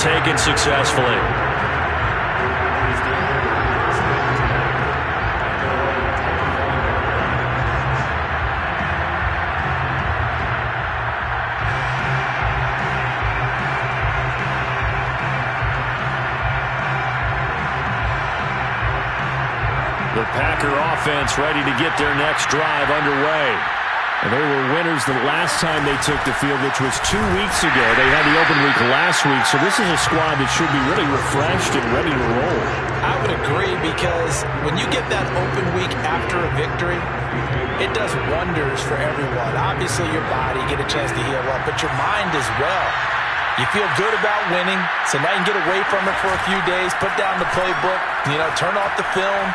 taken successfully. The Packer offense ready to get their next drive underway. And they were winners the last time they took the field, which was 2 weeks ago. They had the open week last week, so this is a squad that should be really refreshed and ready to roll. I would agree, because when you get that open week after a victory, it does wonders for everyone. Obviously, your body, get a chance to heal up, but your mind as well. You feel good about winning, so now you can get away from it for a few days, put down the playbook, turn off the film.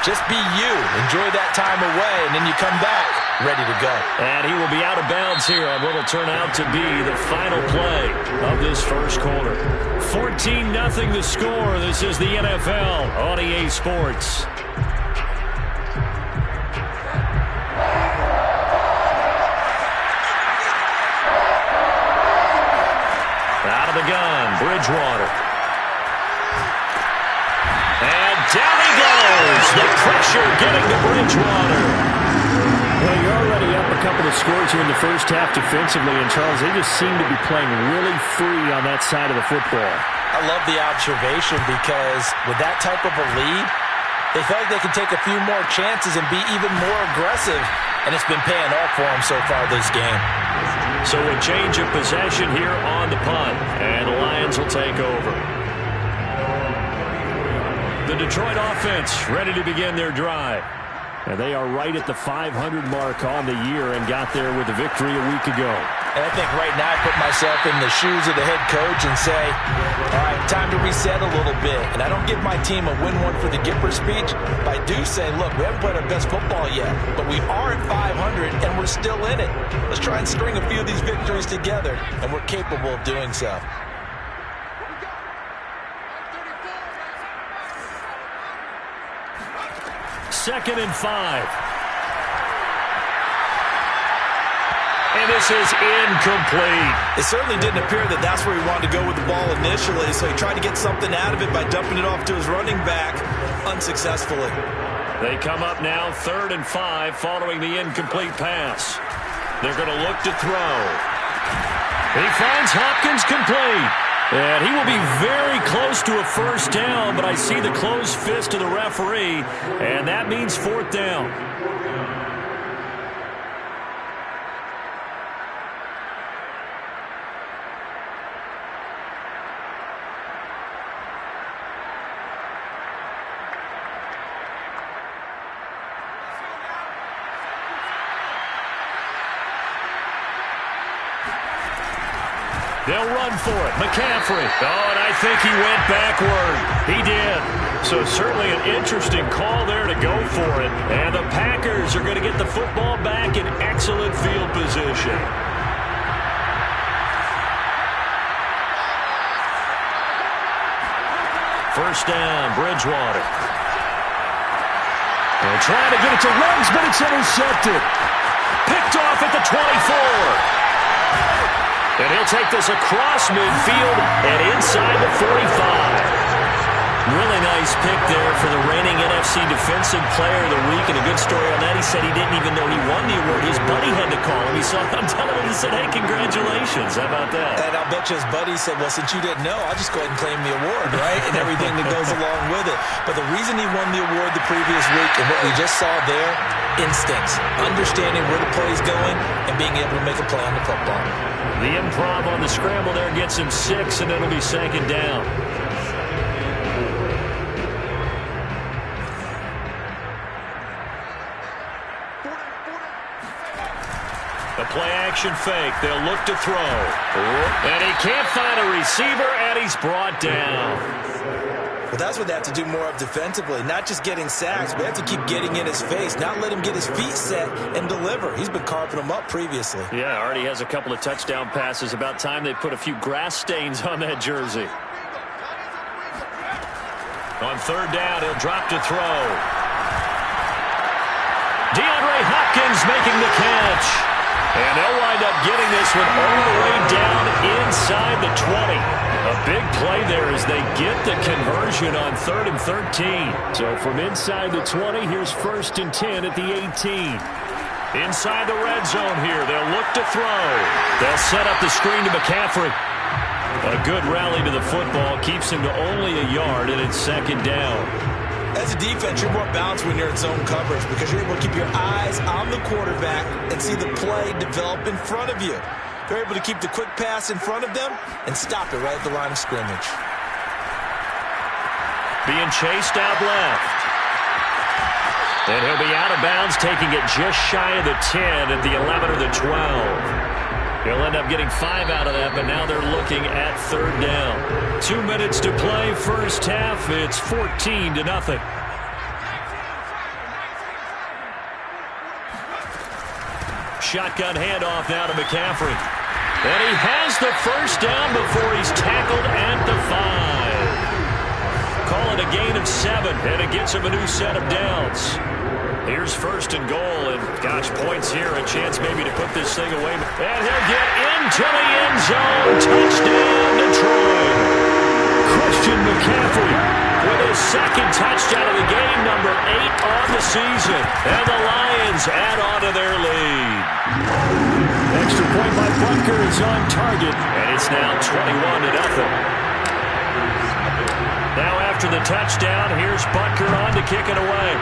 Just be you. Enjoy that time away, and then you come back ready to go. And he will be out of bounds here on what will turn out to be the final play of this first quarter. 14-0 the score. This is the NFL on EA Sports. Out of the gun, Bridgewater. And down he goes. The pressure getting to Bridgewater. Well, you're already up a couple of scores here in the first half defensively, and Charles, they just seem to be playing really free on that side of the football. I love the observation, because with that type of a lead, they feel like they can take a few more chances and be even more aggressive, and it's been paying off for them so far this game. So a change of possession here on the punt, and the Lions will take over. The Detroit offense ready to begin their drive. And they are right at the 500 mark on the year and got there with a victory a week ago. And I think right now I put myself in the shoes of the head coach and say, all right, time to reset a little bit. And I don't give my team a win one for the Gipper speech, but I do say, look, we haven't played our best football yet, but we are at 500 and we're still in it. Let's try and string a few of these victories together, and we're capable of doing so. Second and 5. And this is incomplete. It certainly didn't appear that that's where he wanted to go with the ball initially, so he tried to get something out of it by dumping it off to his running back unsuccessfully. They come up now 3rd and 5 following the incomplete pass. They're going to look to throw. He finds Hopkins complete. And he will be very close to a first down, but I see the closed fist of the referee, and that means 4th down. They'll run for it. McCaffrey. Oh, and I think he went backward. He did. So certainly an interesting call there to go for it. And the Packers are going to get the football back in excellent field position. First down, Bridgewater. And trying to get it to Ruggs, but it's intercepted. Picked off at the 24. And he'll take this across midfield and inside the 45. Really nice pick there for the reigning NFC Defensive Player of the Week, and a good story on that. He said he didn't even know he won the award. His buddy had to call him. He saw it on television and said, hey, congratulations. How about that? And I'll bet you his buddy said, well, since you didn't know, I'll just go ahead and claim the award, right? And everything that goes along with it. But the reason he won the award the previous week, and what we just saw there, instincts, understanding where the play's going, and being able to make a play on the football. The improv on the scramble there gets him 6, and it'll be 2nd down. The play-action fake. They'll look to throw. And he can't find a receiver, and he's brought down. Well, that's what they have to do more of defensively, not just getting sacks, but they have to keep getting in his face, not let him get his feet set and deliver. He's been carving them up previously. Yeah, already has a couple of touchdown passes. About time they put a few grass stains on that jersey. On 3rd down, he'll drop to throw. DeAndre Hopkins making the catch. And they'll wind up getting this one all the way down inside the 20. A big as they get the conversion on 3rd and 13. So from inside the 20, here's 1st and 10 at the 18. Inside the red zone here, they'll look to throw. They'll set up the screen to McCaffrey. A good rally to the football keeps him to only a yard, and it's 2nd down. As a defense, you're more balanced when you're in zone coverage because you're able to keep your eyes on the quarterback and see the play develop in front of you. They're able to keep the quick pass in front of them and stop it right at the line of scrimmage. Being chased out left. And he'll be out of bounds, taking it just shy of the 10 at the 11 or the 12. He'll end up getting 5 out of that, but now they're looking at 3rd down. 2 minutes to play, first half. It's 14-0. Shotgun handoff now to McCaffrey. And he has the first down before he's tackled at the 5. Call it a gain of 7, and it gets him a new set of downs. Here's 1st and goal, and gosh, points here, a chance maybe to put this thing away. And he'll get into the end zone. Touchdown, Detroit. Christian McCaffrey with his 2nd touchdown of the game, number 8 on the season. And the Lions add on to their lead. Extra point by Butker is on target, and it's now 21-0. Now after the touchdown, here's Butker on to kick it away.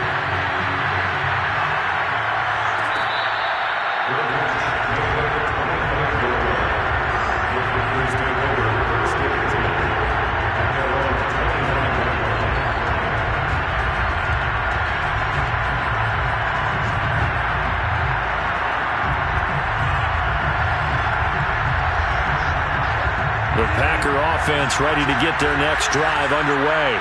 The Packer offense ready to get their next drive underway.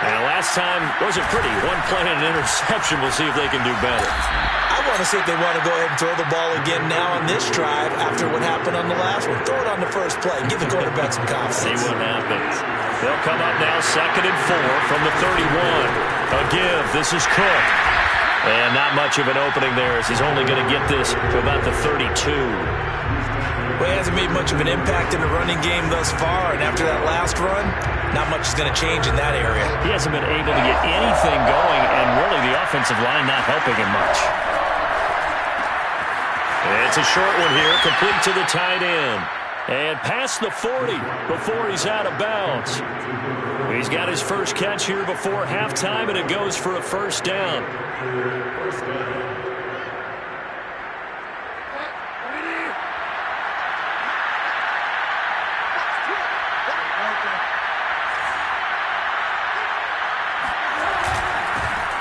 And last time wasn't pretty. One play and an interception. We'll see if they can do better. I want to see if they want to go ahead and throw the ball again now on this drive after what happened on the last one. Throw it on the first play. Give the quarterback some confidence. See what happens. They'll come up now 2nd and 4 from the 31. A give. This is Cook. And not much of an opening there as he's only going to get this to about the 32. Well, he hasn't made much of an impact in the running game thus far, and after that last run, not much is going to change in that area. He hasn't been able to get anything going, and really the offensive line not helping him much. It's a short one here, complete to the tight end. And past the 40 before he's out of bounds. He's got his first catch here before halftime, and it goes for a 1st down.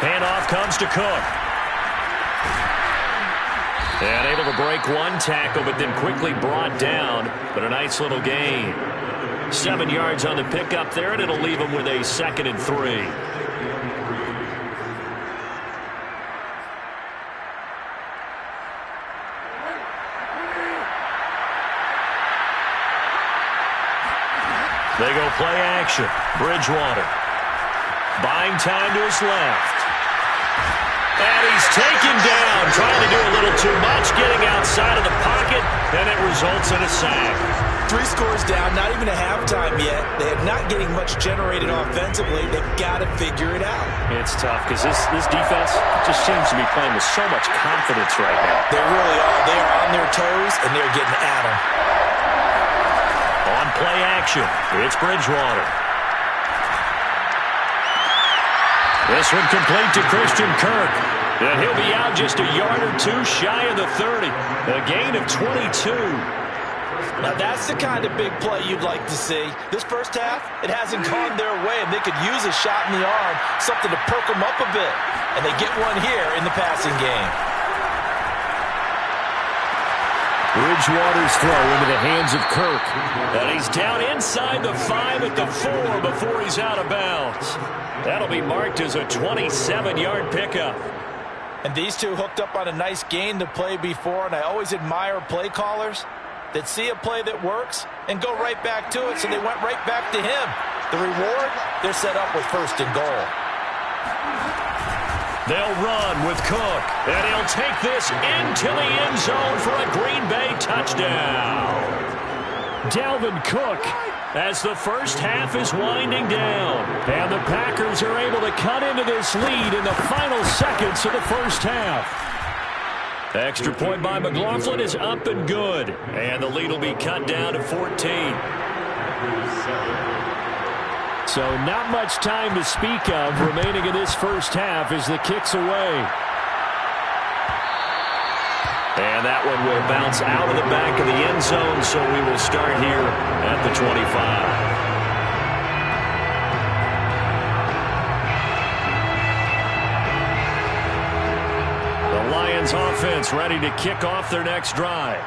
Handoff comes to Cook. And able to break one tackle, but then quickly brought down. But a nice little gain. 7 yards on the pickup there, and it'll leave him with a 2nd and 3. They go play action. Bridgewater. Buying time to his left. And he's taken down, trying to do a little too much, getting outside of the pocket, and it results in a sack. 3 scores down, not even a halftime yet. They're not getting much generated offensively. They've got to figure it out. It's tough because this defense just seems to be playing with so much confidence right now. They really are. They are on their toes, and they're getting at them. On play action, it's Bridgewater. This one complete to Christian Kirk. And he'll be out just a yard or 2 shy of the 30. A gain of 22. Now that's the kind of big play you'd like to see. This first half, it hasn't gone their way, and they could use a shot in the arm, something to perk them up a bit. And they get one here in the passing game. Bridgewater's throw into the hands of Kirk. And he's down inside the 5 at the 4 before he's out of bounds. That'll be marked as a 27-yard pickup. And these two hooked up on a nice gain to play before, and I always admire play callers that see a play that works and go right back to it, so they went right back to him. The reward, they're set up with 1st and goal. They'll run with Cook, and he'll take this into the end zone for a Green Bay touchdown. Dalvin Cook as the first half is winding down. And the Packers are able to cut into this lead in the final seconds of the first half. Extra point by McLaughlin is up and good. And the lead will be cut down to 14. So not much time to speak of remaining in this first half as the kick's away. And that one will bounce out of the back of the end zone, so we will start here at the 25. Lions offense ready to kick off their next drive.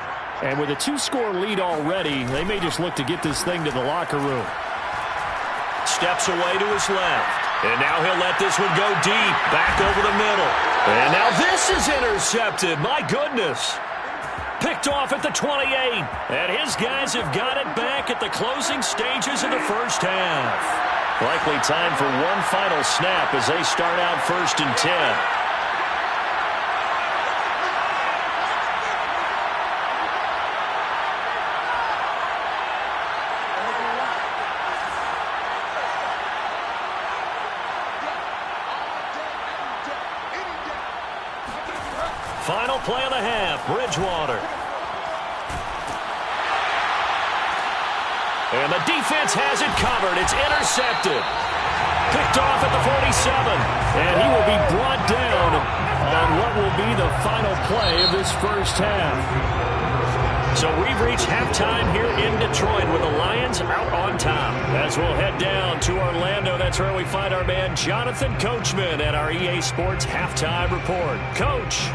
And with a 2-score lead already, they may just look to get this thing to the locker room. Steps away to his left. And now he'll let this one go deep, back over the middle. And now this is intercepted. My goodness. Picked off at the 28. And his guys have got it back at the closing stages of the first half. Likely time for one final snap as they start out 1st and 10. Final play of the half, Bridgewater. And the defense has it covered. It's intercepted. Picked off at the 47. And he will be brought down on what will be the final play of this first half. So we've reached halftime here in Detroit with the Lions out on top. As we'll head down to Orlando, that's where we find our man Jonathan Coachman at our EA Sports Halftime Report. Coach.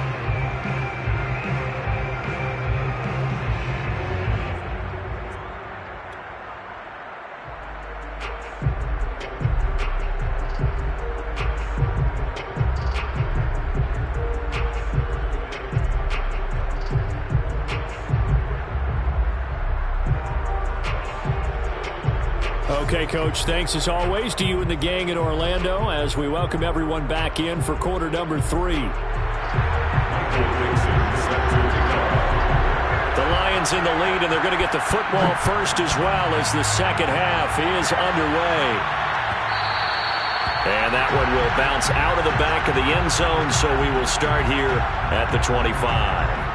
Okay, Coach, thanks as always to you and the gang in Orlando as we welcome everyone back in for quarter number 3. The Lions in the lead, and they're going to get the football first as well as the second half is underway. And that one will bounce out of the back of the end zone, so we will start here at the 25.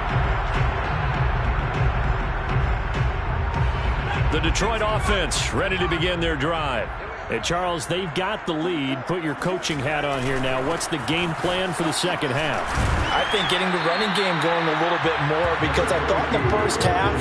The Detroit offense ready to begin their drive. Hey, Charles, they've got the lead. Put your coaching hat on here now. What's the game plan for the second half? I think getting the running game going a little bit more because I thought in the first half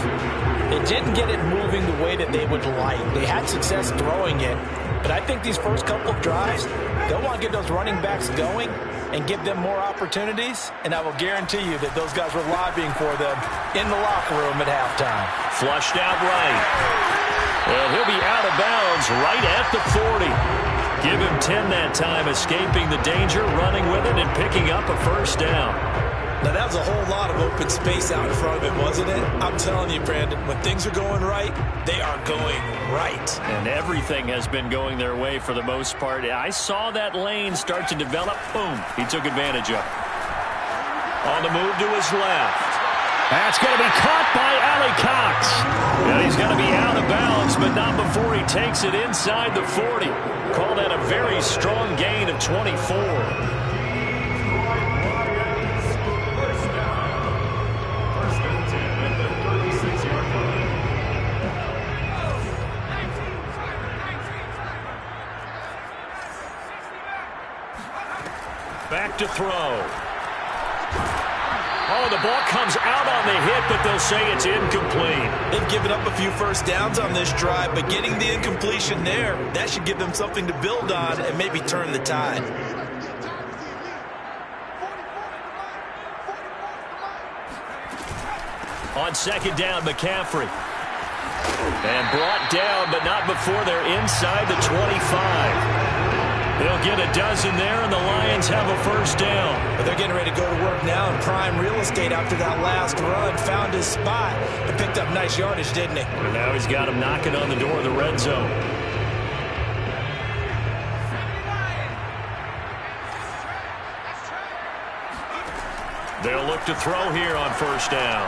it didn't get it moving the way that they would like. They had success throwing it, but I think these first couple of drives, they'll want to get those running backs going and give them more opportunities, and I will guarantee you that those guys were lobbying for them in the locker room at halftime. Flushed out right. And he'll be out of bounds right at the 40. Give him 10 that time, escaping the danger, running with it, and picking up a first down. Now, that was a whole lot of open space out in front of him, wasn't it? I'm telling you, Brandon, when things are going right, they are going right. And everything has been going their way for the most part. I saw that lane start to develop. Boom. He took advantage of it. On the move to his left. That's going to be caught by Ali Cox. And he's going to be out of bounds, but not before he takes it inside the 40. Call that a very strong gain of 24. Back to throw. Oh, the ball comes out on the hit, but they'll say it's incomplete. They've given up a few first downs on this drive, but getting the incompletion there, that should give them something to build on and maybe turn the tide. On second down, McCaffrey. And brought down, but not before they're inside the 25. They'll get a dozen there, and the Lions have a first down. But they're getting ready to go to work now in prime real estate after that last run. Found his spot and picked up nice yardage, didn't he? And now he's got him knocking on the door of the red zone. They'll look to throw here on first down.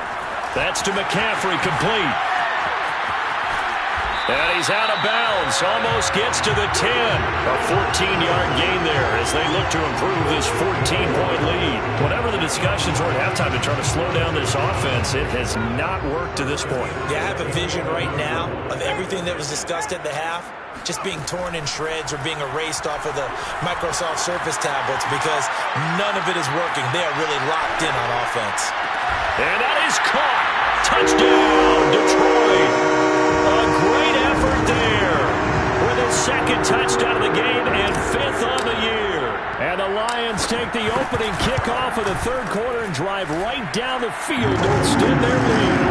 That's to McCaffrey, complete. And he's out of bounds. Almost gets to the 10. A 14-yard gain there as they look to improve this 14-point lead. Whatever the discussions were at halftime to try to slow down this offense, it has not worked to this point. Yeah, I have a vision right now of everything that was discussed at the half just being torn in shreds or being erased off of the Microsoft Surface tablets because none of it is working. They are really locked in on offense. And that is caught. Touchdown, Detroit. A great effort there with his second touchdown of the game and 5th on the year. And the Lions take the opening kickoff of the third quarter and drive right down the field to extend their lead.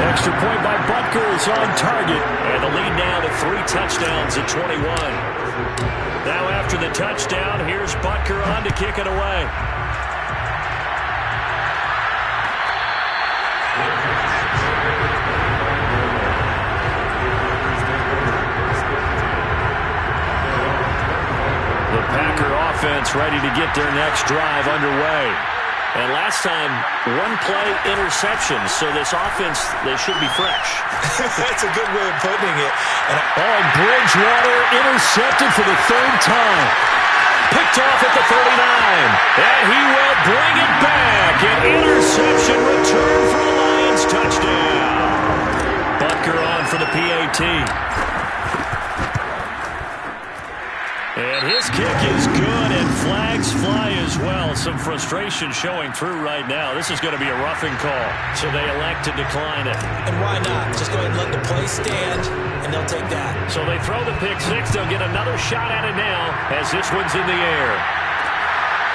Extra point by Butker is on target. And the lead now to 3 touchdowns at 21. Now after the touchdown, here's Butker on to kick it away. The Packer offense ready to get their next drive underway. And last time, 1-play interception. So this offense, they should be fresh. That's a good way of putting it. And Bridgewater intercepted for the 3rd time. Picked off at the 39. And he will bring it back. An interception return for a Lions touchdown. Butker on for the PAT. And his kick is good, and flags fly as well. Some frustration showing through right now. This is going to be a roughing call, so they elect to decline it. And why not? Just go ahead and let the play stand, and they'll take that. So they throw the pick six. They'll get another shot at it now as this one's in the air.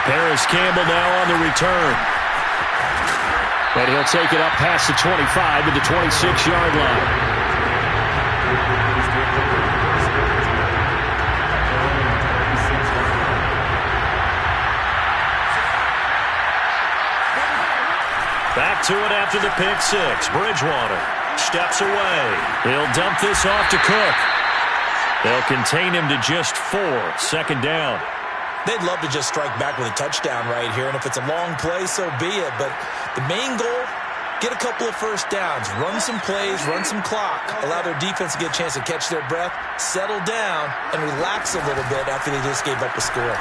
Paris Campbell now on the return. And he'll take it up past the 25 to the 26-yard line. Back to it after the pick six. Bridgewater steps away. He'll dump this off to Cook. They'll contain him to just 4. 2nd down. They'd love to just strike back with a touchdown right here, and if it's a long play, so be it. But the main goal, get a couple of first downs, run some plays, run some clock, allow their defense to get a chance to catch their breath, settle down, and relax a little bit after they just gave up a score.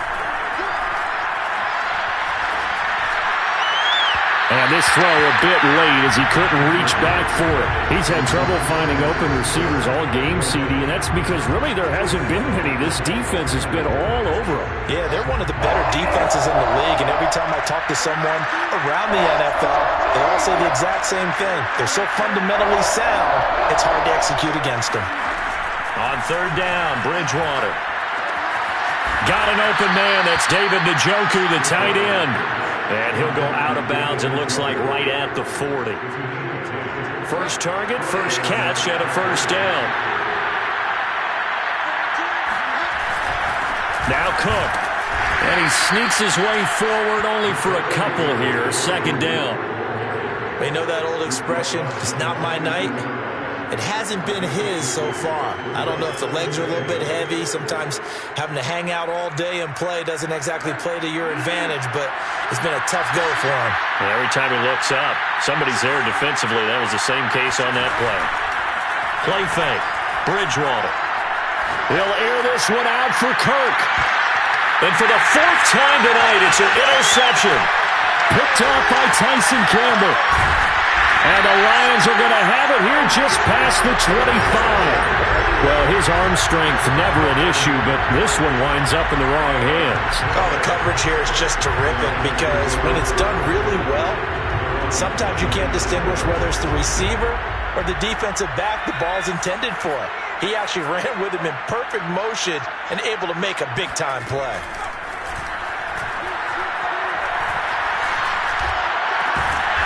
And this throw a bit late as he couldn't reach back for it. He's had trouble finding open receivers all game, CD, and that's because really there hasn't been many. This defense has been all over them. Yeah, they're one of the better defenses in the league, and every time I talk to someone around the NFL, they all say the exact same thing. They're so fundamentally sound, it's hard to execute against them. On 3rd down, Bridgewater. Got an open man. That's David Njoku, the tight end. And he'll go out of bounds, it looks like, right at the 40. First target, first catch, and a first down. Now Cook. And he sneaks his way forward only for a couple here. 2nd down. They know that old expression, it's not my night. It hasn't been his so far. I don't know if the legs are a little bit heavy. Sometimes having to hang out all day and play doesn't exactly play to your advantage, but it's been a tough go for him. And every time he looks up, somebody's there defensively. That was the same case on that play. Play fake. Bridgewater. He'll air this one out for Kirk. And for the 4th time tonight, it's an interception. Picked off by Tyson Campbell. And the Lions are going to have it here just past the 25. Well, his arm strength never an issue, but this one winds up in the wrong hands. Oh, the coverage here is just terrific because when it's done really well, sometimes you can't distinguish whether it's the receiver or the defensive back the ball's intended for. He actually ran with him in perfect motion and able to make a big-time play.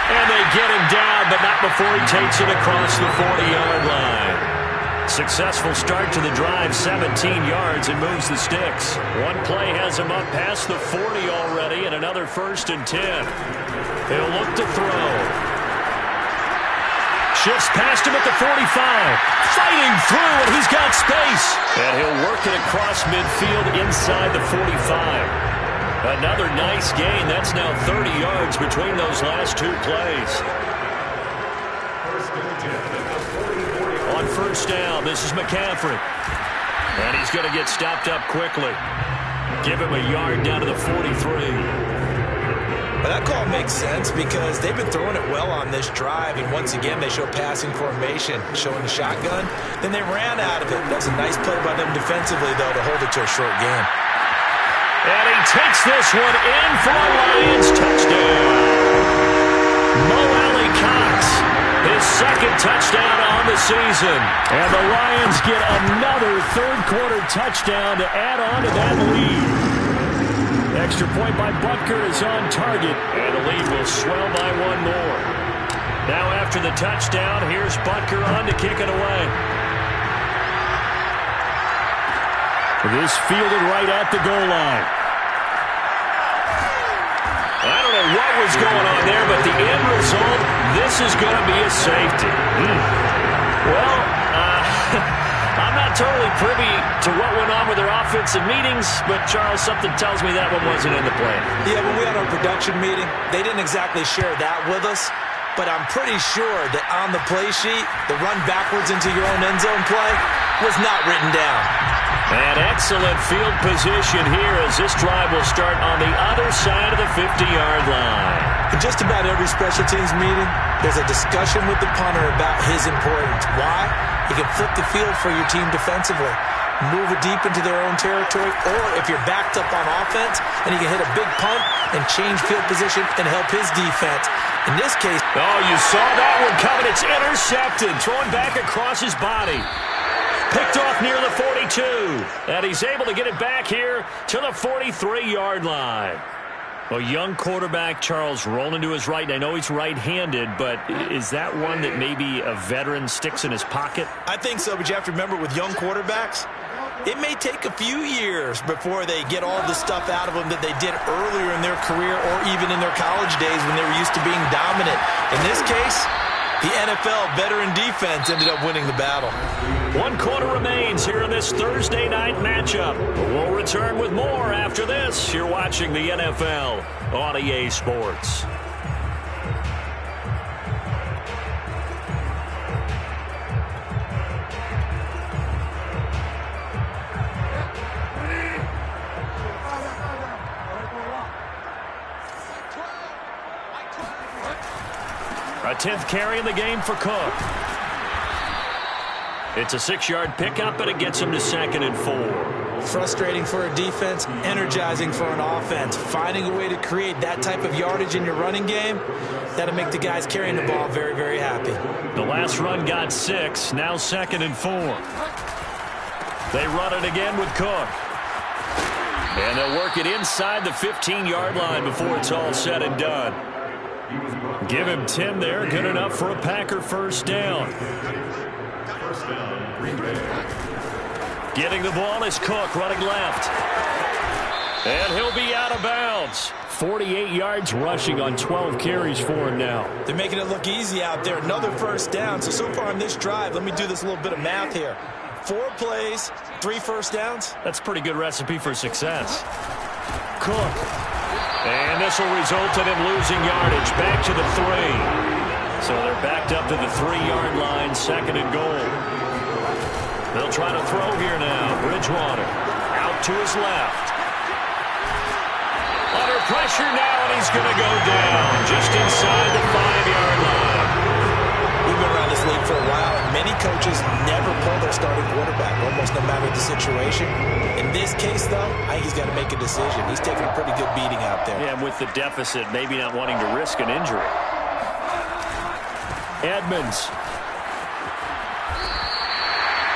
And they get him down, but not before he takes it across the 40-yard line. Successful start to the drive, 17 yards, and moves the sticks. One play has him up past the 40 already, and another 1st and 10. He'll look to throw. Shifts past him at the 45. Fighting through, and he's got space. And he'll work it across midfield inside the 45. Another nice gain. That's now 30 yards between those last 2 plays. On 1st first down. This is McCaffrey. And he's going to get stopped up quickly. Give him a yard down to the 43. Well, that call makes sense because they've been throwing it well on this drive, and once again they show passing formation, showing the shotgun. Then they ran out of it. That's a nice play by them defensively, though, to hold it to a short game. And he takes this one in for a Lions touchdown. Mo Alie-Cox, his second touchdown on the season. And the Lions get another third-quarter touchdown to add on to that lead. Extra point by Butker is on target, and the lead will swell by one more. Now after the touchdown, here's Butker on to kick it away. This fielded right at the goal line. I don't know what was going on there, but the end result, this is going to be a safety. Well, I'm not totally privy to what went on with their offensive meetings, but, Charles, something tells me that one wasn't in the plan. Yeah, when we had our production meeting, they didn't exactly share that with us, but I'm pretty sure that on the play sheet, the run backwards into your own end zone play was not written down. An excellent field position here as this drive will start on the other side of the 50-yard line. In just about every special teams meeting, there's a discussion with the punter about his importance. Why? He can flip the field for your team defensively, move it deep into their own territory, or if you're backed up on offense, and he can hit a big punt and change field position and help his defense. In this case... Oh, you saw that one coming. It's intercepted, thrown back across his body. Picked off near the 42, and he's able to get it back here to the 43-yard line. A young quarterback, Charles, rolling to his right. And I know he's right-handed, but is that one that maybe a veteran sticks in his pocket? I think so, but you have to remember with young quarterbacks, it may take a few years before they get all the stuff out of them that they did earlier in their career or even in their college days when they were used to being dominant. In this case, the NFL veteran defense ended up winning the battle. 1 quarter remains here in this Thursday night matchup. We'll return with more after this. You're watching the NFL on EA Sports. A 10th carry in the game for Cook. It's a 6-yard pickup, and it gets him to 2nd and 4. Frustrating for a defense, energizing for an offense. Finding a way to create that type of yardage in your running game, that'll make the guys carrying the ball very, very happy. The last run got 6, now 2nd and 4. They run it again with Cook. And they'll work it inside the 15-yard line before it's all said and done. Give him 10 there, good enough for a Packer first down. Getting the ball is Cook, running left. And he'll be out of bounds. 48 yards rushing on 12 carries for him now. They're making it look easy out there. Another first down. So far on this drive, let me do this little bit of math here. 4 plays, 3 first downs. That's a pretty good recipe for success. Cook. And this will result in him losing yardage. Back to the 3. So they're backed up to the 3-yard line, 2nd and goal. They'll try to throw here now. Bridgewater out to his left. Under pressure now, and he's going to go down just inside the 5-yard line. We've been around this league for a while, and many coaches never pull their starting quarterback, almost no matter the situation. In this case, though, I think he's got to make a decision. He's taking a pretty good beating out there. Yeah, and with the deficit, maybe not wanting to risk an injury. Edmonds.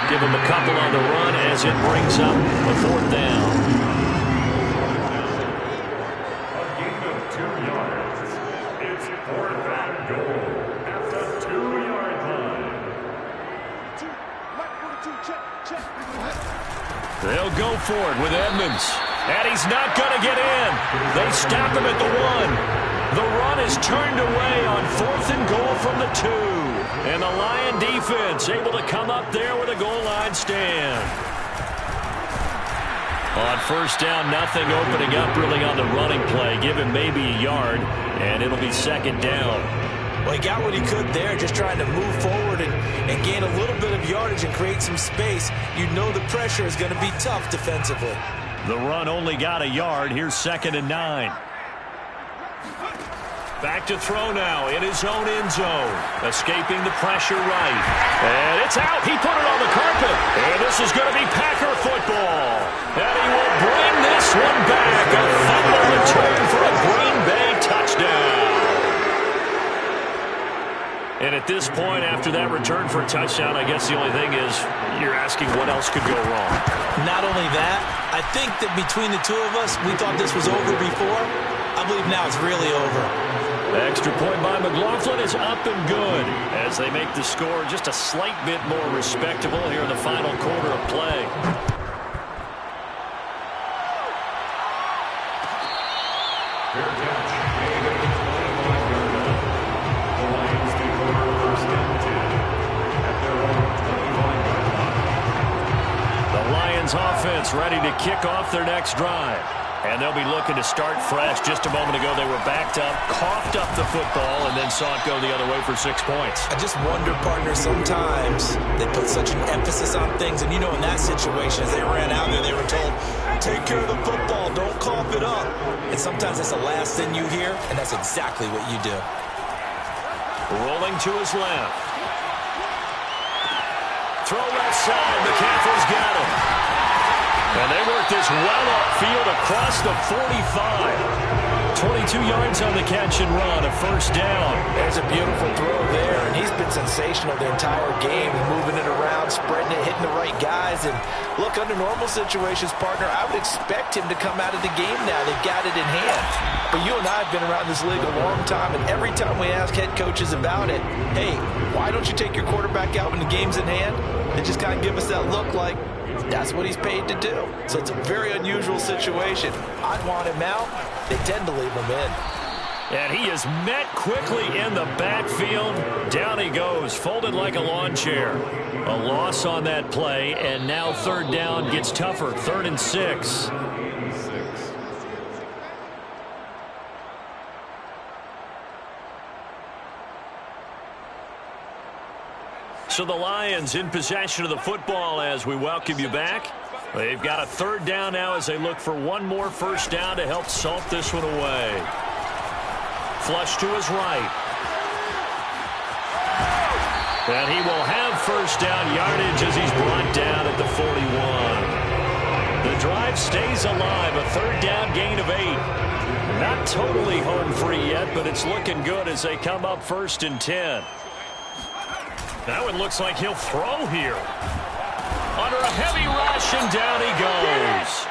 Give him a couple on the run as it brings up a 4th down. A gain of 2 yards. It's 4th and goal at the 2-yard line. They'll go for it with Edmonds. And he's not going to get in. They stop him at the 1. The run is turned away on 4th and goal from the 2. And the Lion defense able to come up there with a goal line stand. On first down, nothing opening up really on the running play. Give him maybe a yard, and it'll be 2nd down. Well, he got what he could there, just trying to move forward and gain a little bit of yardage and create some space. You know the pressure is going to be tough defensively. The run only got a yard. Here's 2nd and 9. Back to throw now in his own end zone. Escaping the pressure right. And it's out. He put it on the carpet. And this is going to be Packer football. And he will bring this one back. A fumble return for a Green Bay touchdown. And at this point, after that return for a touchdown, I guess the only thing is you're asking what else could go wrong. Not only that, I think that between the two of us, we thought this was over before. I believe now it's really over. Extra point by McLaughlin is up and good as they make the score just a slight bit more respectable here in the final quarter of play. The Lions offense ready to kick off their next drive. And they'll be looking to start fresh. Just a moment ago, they were backed up, coughed up the football, and then saw it go the other way for 6 points. I just wonder, partner, sometimes they put such an emphasis on things. And, you know, in that situation, as they ran out there, they were told, take care of the football, don't cough it up. And sometimes that's the last thing you hear, and that's exactly what you do. Rolling to his left. Throw left side. McCaffrey's got him. And they work this well upfield across the 45. 22 yards on the catch and run, a first down. There's a beautiful throw there, and he's been sensational the entire game, moving it around, spreading it, hitting the right guys. And look, under normal situations, partner, I would expect him to come out of the game now. They've got it in hand. But you and I have been around this league a long time, and every time we ask head coaches about it, hey, why don't you take your quarterback out when the game's in hand? They just kind of give us that look like, that's what he's paid to do. So it's a very unusual situation. I'd want him out. They tend to leave him in. And he is met quickly in the backfield. Down he goes, folded like a lawn chair. A loss on that play, and now 3rd down gets tougher. 3rd and 6. So the Lions in possession of the football as we welcome you back. They've got a 3rd down now as they look for one more first down to help salt this one away. Flush to his right. And he will have first down yardage as he's brought down at the 41. The drive stays alive, a 3rd down gain of 8. Not totally home free yet, but it's looking good as they come up 1st and 10. Now it looks like he'll throw here. Under a heavy rush, and down he goes.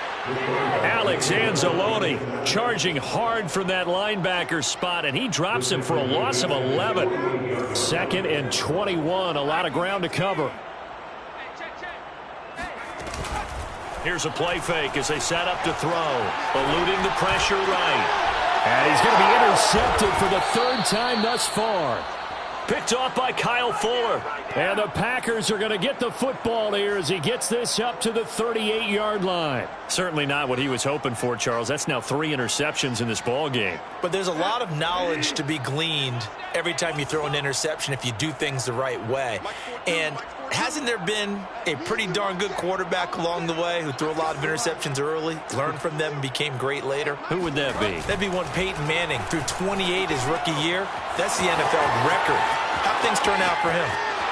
Alex Anzalone charging hard from that linebacker spot, and he drops him for a loss of 11. 2nd and 21, a lot of ground to cover. Here's a play fake as they set up to throw. Eluding the pressure right. And he's going to be intercepted for the 3rd time thus far. Picked off by Kyle Fuller. And the Packers are going to get the football here as he gets this up to the 38-yard line. Certainly not what he was hoping for, Charles. That's now 3 interceptions in this ball game. But there's a lot of knowledge to be gleaned every time you throw an interception if you do things the right way. And hasn't there been a pretty darn good quarterback along the way who threw a lot of interceptions early, learned from them, and became great later? Who would that be? That'd be one Peyton Manning. Threw 28 his rookie year. That's the NFL record. How'd things turn out for him?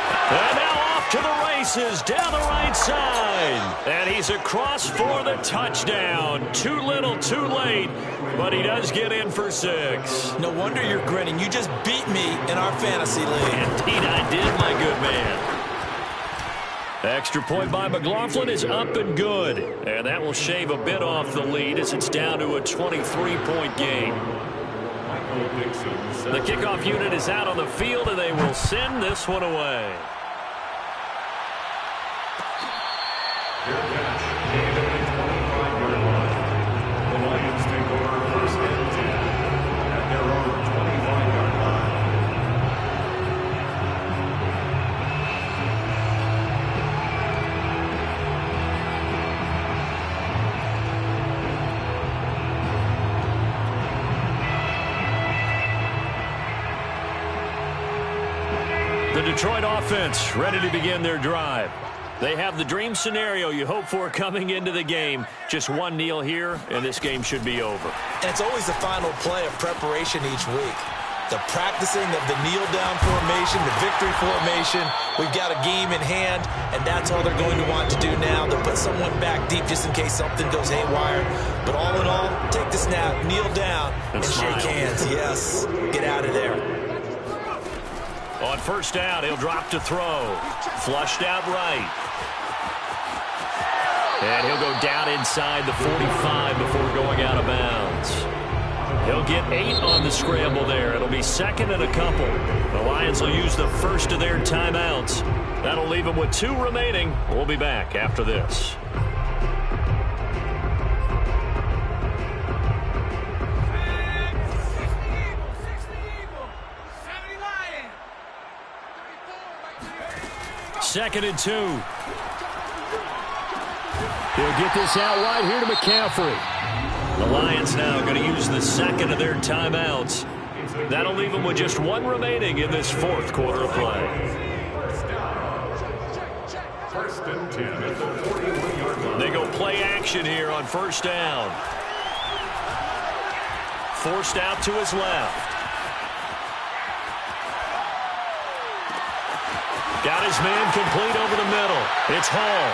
And now off to the races down the right side. And he's across for the touchdown. Too little, too late. But he does get in for 6. No wonder you're grinning. You just beat me in our fantasy league. Indeed I did, my good man. Extra point by McLaughlin is up and good. And that will shave a bit off the lead as it's down to a 23-point game. The kickoff unit is out on the field, and they will send this one away. The Lions take over 1st and 10 at their own 25-yard line. Detroit offense ready to begin their drive. They have the dream scenario you hope for coming into the game. Just one kneel here, and this game should be over. And it's always the final play of preparation each week. The practicing of the kneel-down formation, the victory formation. We've got a game in hand, and that's all they're going to want to do now. They'll put someone back deep just in case something goes haywire. But all in all, take the snap, kneel down, and shake hands. Yes, get out of there. On first down, he'll drop to throw. Flushed out right. And he'll go down inside the 45 before going out of bounds. He'll get 8 on the scramble there. It'll be second and a couple. The Lions will use the first of their timeouts. That'll leave them with 2 remaining. We'll be back after this. Second and 2. He'll get this out wide here to McCaffrey. The Lions now going to use the second of their timeouts. That'll leave them with just 1 remaining in this fourth quarter of play. First and 10 at the 41-yard line. They go play action here on first down. Forced out to his left. Got his man complete over the middle. It's Hall.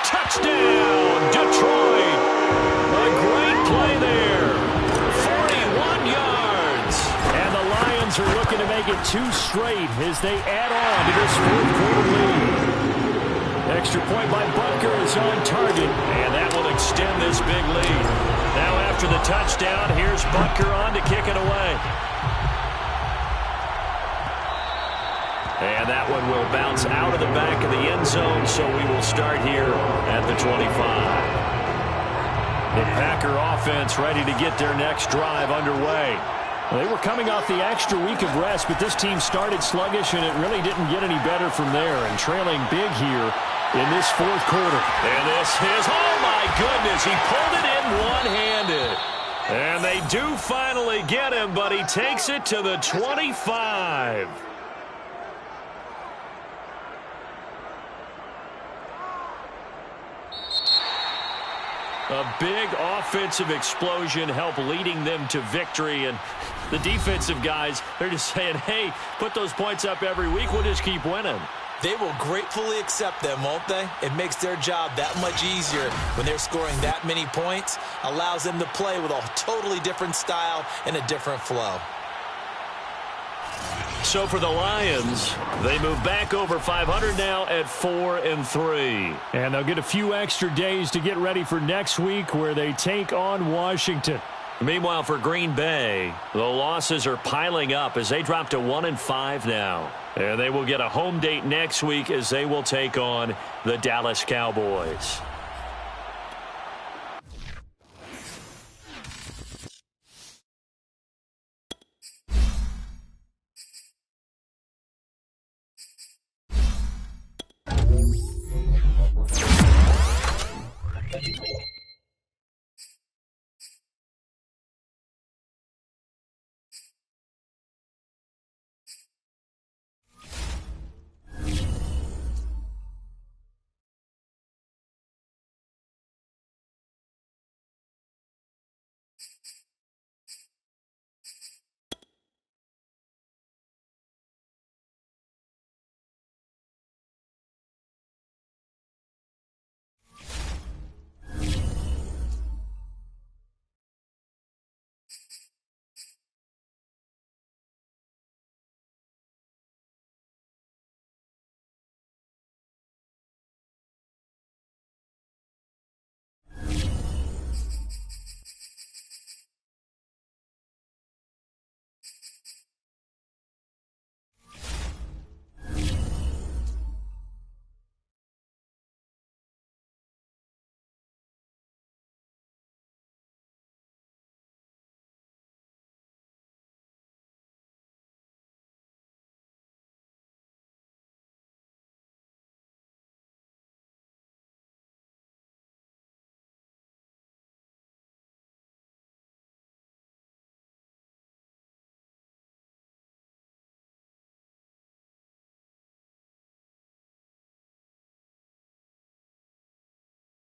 Touchdown, Detroit. A great play there. 41 yards. And the Lions are looking to make it 2 straight as they add on to this fourth quarter lead. Extra point by Butker is on target, and that will extend this big lead. Now after the touchdown, here's Butker on to kick it away. And that one will bounce out of the back of the end zone, so we will start here at the 25. The Packer offense ready to get their next drive underway. Well, they were coming off the extra week of rest, but this team started sluggish, and it really didn't get any better from there, and trailing big here in this fourth quarter. And this is, oh my goodness, he pulled it in one-handed. And they do finally get him, but he takes it to the 25. A big offensive explosion helped leading them to victory. And the defensive guys, they're just saying, hey, put those points up every week. We'll just keep winning. They will gratefully accept them, won't they? It makes their job that much easier when they're scoring that many points. Allows them to play with a totally different style and a different flow. So for the Lions, they move back over 500 now at 4-3. And they'll get a few extra days to get ready for next week where they take on Washington. Meanwhile, for Green Bay, the losses are piling up as they drop to 1-5 now. And they will get a home date next week as they will take on the Dallas Cowboys.